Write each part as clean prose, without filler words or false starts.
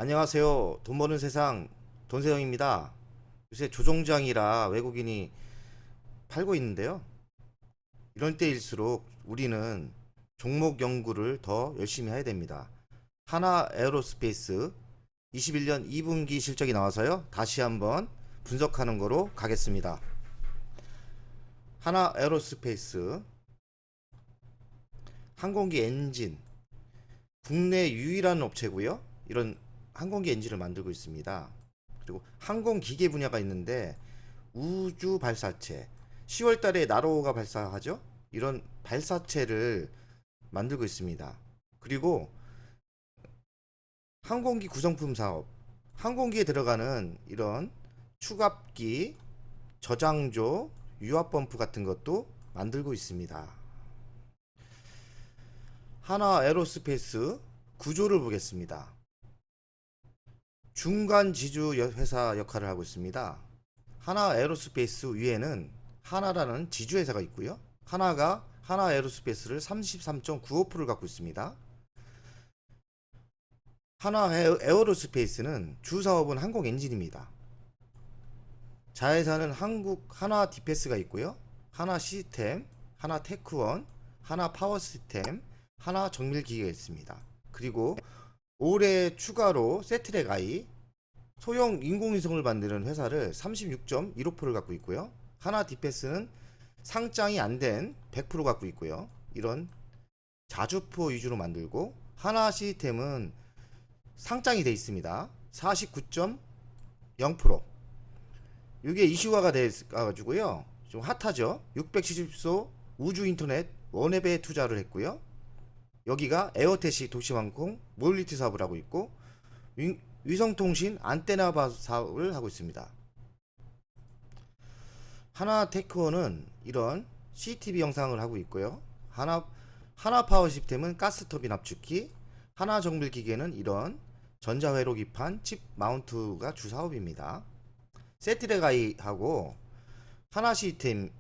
안녕하세요. 돈 버는 세상 돈세영입니다. 요새 조종장이라 외국인이 팔고 있는데요. 이런 때일수록 우리는 종목 연구를 더 열심히 해야 됩니다. 하나 에어로스페이스 21년 2분기 실적이 나와서요. 다시 한번 분석하는 거로 가겠습니다. 하나 에어로스페이스 항공기 엔진 국내 유일한 업체고요. 이런 항공기 엔진을 만들고 있습니다. 그리고 항공기계 분야가 있는데 우주 발사체 10월 달에 나로가 발사하죠. 이런 발사체를 만들고 있습니다. 그리고 항공기 구성품 사업 항공기에 들어가는 이런 추갑기, 저장조, 유압펌프 같은 것도 만들고 있습니다. 하나 에어로스페이스 구조를 보겠습니다. 중간 지주 회사 역할을 하고 있습니다. 하나 에어로스페이스 위에는 하나라는 지주 회사가 있고요. 하나가 하나 에어로스페이스를 33.95%를 갖고 있습니다. 하나 에어로스페이스는 주 사업은 항공 엔진입니다. 자회사는 한국 하나 디펜스가 있고요. 하나 시스템, 하나 테크원, 하나 파워 시스템, 하나 정밀 기계가 있습니다. 그리고 올해 추가로 세트랙아이 소형 인공위성을 만드는 회사를 36.15%를 갖고 있고요. 하나 디펜스는 상장이 안 된 100% 갖고 있고요. 이런 자주포 위주로 만들고 하나 시스템은 상장이 돼 있습니다. 49.0%. 이게 이슈화가 돼 가지고요. 좀 핫하죠. 670소 우주 인터넷 원앱에 투자를 했고요. 여기가 에어테시 도시항공 모빌리티 사업을 하고 있고 위성통신 안테나 사업을 하고 있습니다. 하나 테크원은 이런 CCTV 영상을 하고 있고요. 하나 파워 시스템은 가스터빈 압축기, 하나 정밀 기계는 이런 전자회로 기판 칩 마운트가 주 사업입니다. 세트레가이하고 하나 시스템이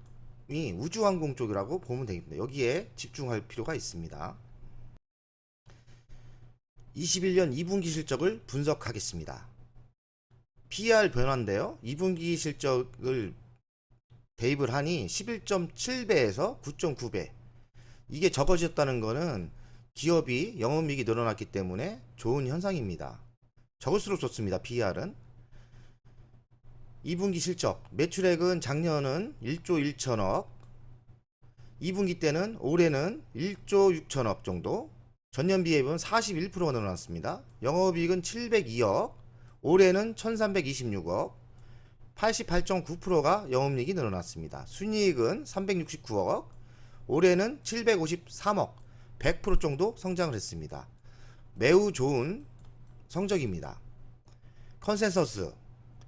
우주항공 쪽이라고 보면 되겠습니다. 여기에 집중할 필요가 있습니다. 21년 2분기 실적을 분석하겠습니다. PR 변화인데요. 2분기 실적을 대입을 하니 11.7배에서 9.9배. 이게 적어졌다는 것은 기업이 영업이익이 늘어났기 때문에 좋은 현상입니다. 적을수록 좋습니다. PR은. 2분기 실적 매출액은 작년은 1조 1천억, 2분기 때는 올해는 1조 6천억 정도, 전년 비해보면 41%가 늘어났습니다. 영업이익은 702억, 올해는 1326억, 88.9%가 영업이익이 늘어났습니다. 순이익은 369억, 올해는 753억, 100% 정도 성장을 했습니다. 매우 좋은 성적입니다.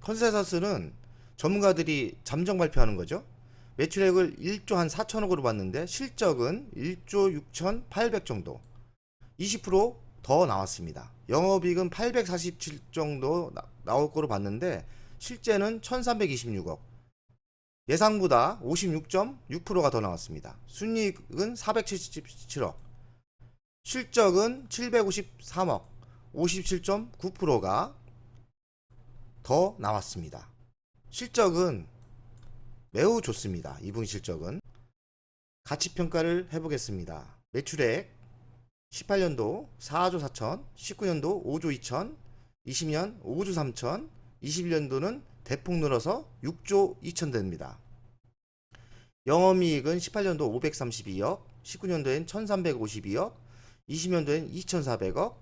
컨센서스는 전문가들이 잠정 발표하는 거죠. 매출액을 1조 한 4천억으로 봤는데 실적은 1조 6,800 정도, 20% 더 나왔습니다. 영업이익은 847 정도 나올 거로 봤는데 실제는 1326억, 예상보다 56.6%가 더 나왔습니다. 순이익은 477억, 실적은 753억, 57.9%가 더 나왔습니다. 실적은 매우 좋습니다. 2분기 실적은. 가치평가를 해보겠습니다. 매출액 18년도 4조 4천, 19년도 5조 2천, 20년 5조 3천, 21년도는 대폭 늘어서 6조 2천 됩니다. 영업이익은 18년도 532억, 19년도엔 1352억, 20년도엔 2400억,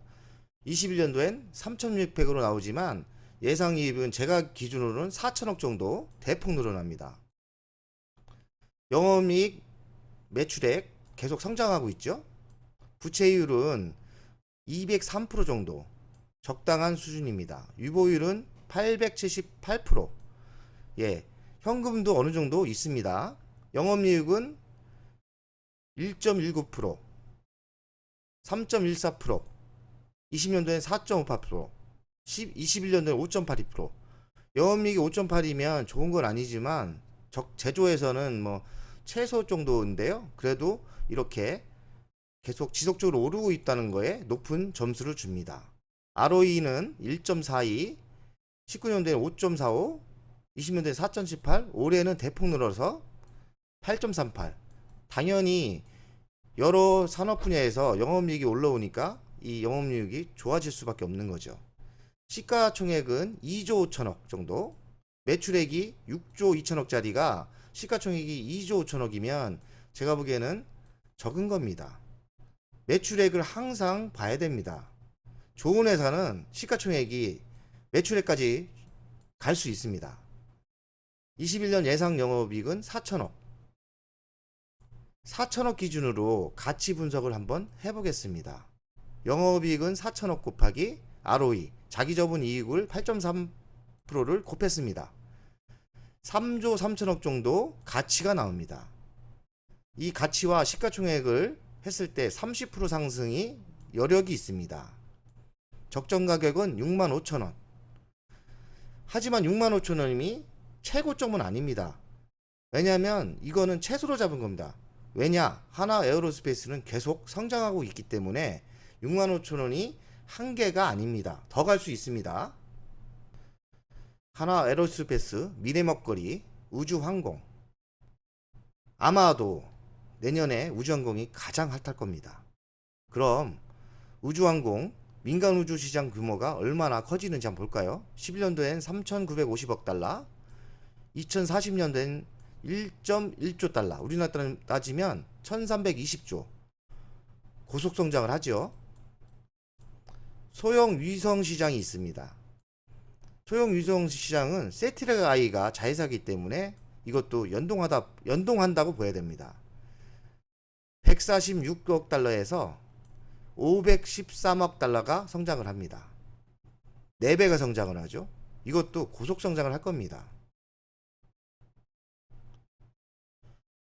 21년도엔 3600으로 나오지만 예상이익은 제가 기준으로는 4천억 정도 대폭 늘어납니다. 영업이익, 매출액 계속 성장하고 있죠. 부채율은 203% 정도 적당한 수준입니다. 유보율은 878%. 예, 현금도 어느 정도 있습니다. 영업이익은 1.19%, 3.14%, 20년도엔 4.58%, 21년도엔 5.82%. 영업이익이 5.8이면 좋은 건 아니지만 제조에서는 뭐 최소 정도인데요. 그래도 이렇게 계속 지속적으로 오르고 있다는 거에 높은 점수를 줍니다. ROE는 1.42, 19년도에 5.45, 20년도에 4.18, 올해는 대폭 늘어서 8.38. 당연히 여러 산업 분야에서 영업이익이 올라오니까 이 영업이익이 좋아질 수밖에 없는 거죠. 시가총액은 2조 5천억 정도, 매출액이 6조 2천억짜리가 시가총액이 2조 5천억이면 제가 보기에는 적은 겁니다. 매출액을 항상 봐야 됩니다. 좋은 회사는 시가총액이 매출액까지 갈 수 있습니다. 21년 예상 영업이익은 4천억. 4천억 기준으로 가치 분석을 한번 해보겠습니다. 영업이익은 4천억 곱하기 ROE, 자기저분 이익을 8.3%를 곱했습니다. 3조 3천억 정도 가치가 나옵니다. 이 가치와 시가총액을 했을 때 30% 상승이 여력이 있습니다. 적정 가격은 65,000원. 하지만 65,000원이 최고점은 아닙니다. 왜냐하면 이거는 최소로 잡은 겁니다. 왜냐? 하나 에어로스페이스는 계속 성장하고 있기 때문에 65,000원이 한계가 아닙니다. 더 갈 수 있습니다. 하나 에어로스페이스, 미래먹거리, 우주항공. 아마도 내년에 우주항공이 가장 핫할 겁니다. 그럼 우주항공 민간 우주 시장 규모가 얼마나 커지는지 한번 볼까요? 11년도엔 3,950억 달러, 2040년도엔 1.1조 달러, 우리나라 따지면 1320조. 고속 성장을 하죠. 소형 위성 시장이 있습니다. 소형 위성 시장은 세트랙 I가 자회사이기 때문에 이것도 연동한다고 보야 됩니다. 146억 달러에서 513억 달러가 성장을 합니다. 4배가 성장을 하죠. 이것도 고속 성장을 할 겁니다.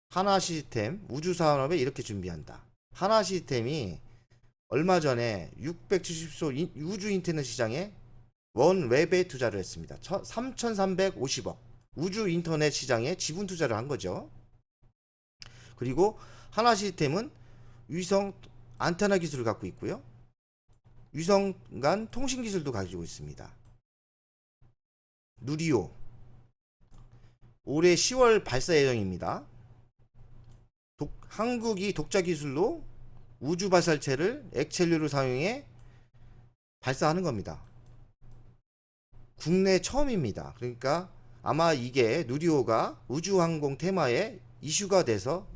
하나 시스템 우주 산업에 이렇게 준비한다. 하나 시스템이 얼마 전에 670소 우주 인터넷 시장에 원웹에 투자를 했습니다. 3,350억 우주 인터넷 시장에 지분 투자를 한 거죠. 그리고 하나 시스템은 위성 안테나 기술을 갖고 있고요. 위성 간 통신 기술도 가지고 있습니다. 누리호 올해 10월 발사 예정입니다. 한국이 독자 기술로 우주 발사체를 액체류를 사용해 발사하는 겁니다. 국내 처음입니다. 그러니까 아마 이게 누리호가 우주항공 테마에 이슈가 돼서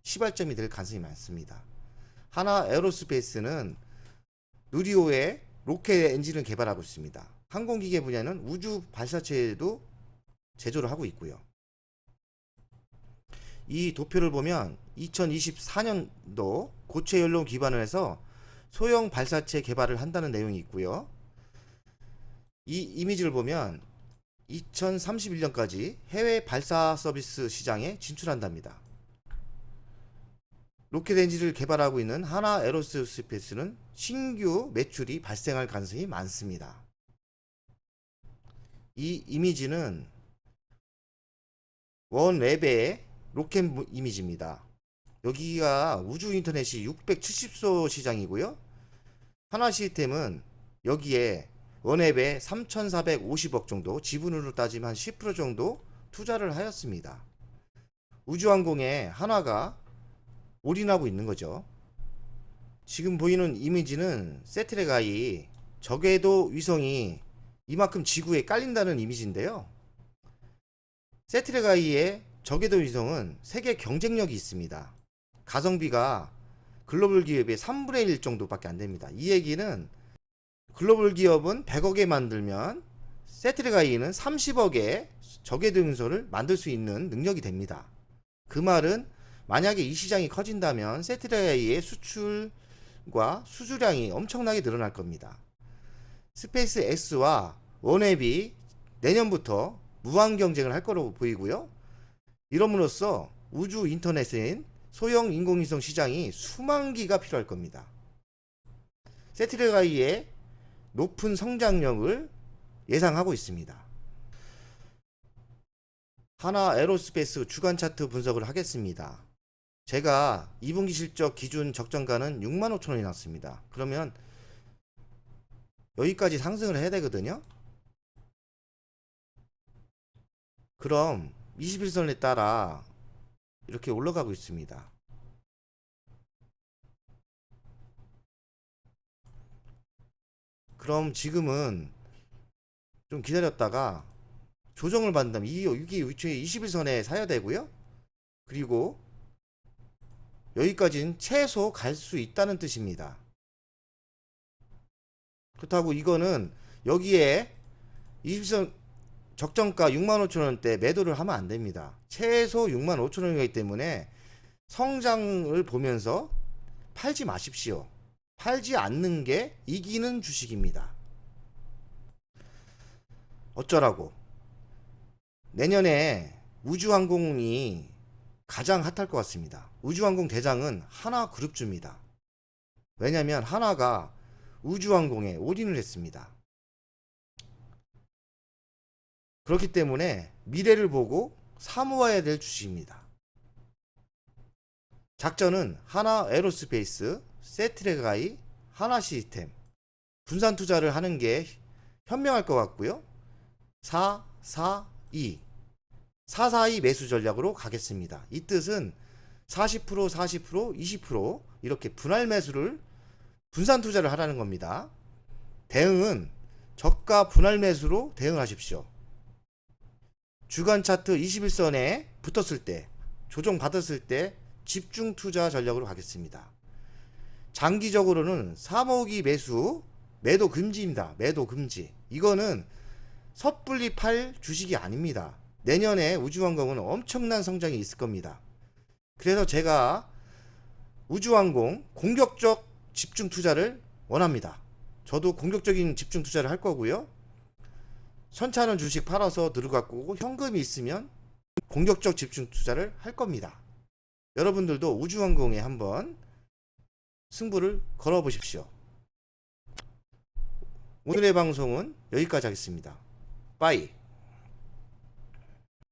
시발점이 될 가능성이 많습니다. 하나 에어로스페이스는 누리호의 로켓 엔진을 개발하고 있습니다. 항공기계 분야는 우주 발사체에도 제조를 하고 있고요. 이 도표를 보면 2024년도 고체 연료 기반을 해서 소형 발사체 개발을 한다는 내용이 있고요. 이 이미지를 보면 2031년까지 해외 발사 서비스 시장에 진출한답니다. 로켓 엔진을 개발하고 있는 하나 에어로스페이스는 신규 매출이 발생할 가능성이 많습니다. 이 이미지는 원웹의 로켓 이미지입니다. 여기가 우주 인터넷이 670소 시장이고요. 하나 시스템은 여기에 원앱에 3,450억 정도, 지분으로 따지면 한 10% 정도 투자를 하였습니다. 우주항공에 하나가 올인하고 있는 거죠. 지금 보이는 이미지는 세트랙 I 적외도 위성이 이만큼 지구에 깔린다는 이미지인데요. 세트랙 I의 적외도 위성은 세계 경쟁력이 있습니다. 가성비가 글로벌 기업의 3분의 1 정도밖에 안 됩니다. 이 얘기는 글로벌 기업은 100억에 만들면 세트랙 I는 30억에 적외도 위성을 만들 수 있는 능력이 됩니다. 그 말은 만약에 이 시장이 커진다면 세트랙 I의 수출과 수주량이 엄청나게 늘어날 겁니다. 스페이스 X와 원앱이 내년부터 무한 경쟁을 할 거라고 보이고요. 이럼으로써 우주 인터넷인 소형 인공위성 시장이 수만 기가 필요할 겁니다. 세트랙 I의 높은 성장력을 예상하고 있습니다. 하나 에어로스페이스 주간 차트 분석을 하겠습니다. 제가 2분기 실적 기준 적정가는 65,000원이 났습니다. 그러면 여기까지 상승을 해야 되거든요. 그럼 21선에 따라 이렇게 올라가고 있습니다. 그럼 지금은 좀 기다렸다가 조정을 받는다면 이게 21선에 사야 되고요. 그리고 여기까지는 최소 갈 수 있다는 뜻입니다. 그렇다고 이거는 여기에 20선 적정가 65,000원대 매도를 하면 안 됩니다. 최소 65,000원이기 때문에 성장을 보면서 팔지 마십시오. 팔지 않는 게 이기는 주식입니다. 어쩌라고? 내년에 우주항공이 가장 핫할 것 같습니다. 우주항공 대장은 하나그룹주입니다. 왜냐하면 하나가 우주항공에 올인을 했습니다. 그렇기 때문에 미래를 보고 사모아야 될 주식입니다. 작전은 하나 에어로스페이스, 세트레가이, 하나 시스템 분산 투자를 하는 게 현명할 것 같고요. 442 매수 전략으로 가겠습니다. 이 뜻은 40%, 40%, 20% 이렇게 분할 매수를 분산 투자를 하라는 겁니다. 대응은 저가 분할 매수로 대응하십시오. 주간 차트 21선에 붙었을 때, 조정 받았을 때 집중 투자 전략으로 가겠습니다. 장기적으로는 사모기 매수, 매도 금지입니다. 매도 금지. 이거는 섣불리 팔 주식이 아닙니다. 내년에 우주항공은 엄청난 성장이 있을 겁니다. 그래서 제가 우주항공 공격적 집중 투자를 원합니다. 저도 공격적인 집중 투자를 할 거고요. 선차는 주식 팔아서 들어갔고 현금이 있으면 공격적 집중 투자를 할 겁니다. 여러분들도 우주항공에 한번 승부를 걸어 보십시오. 오늘의 방송은 여기까지 하겠습니다. 빠이.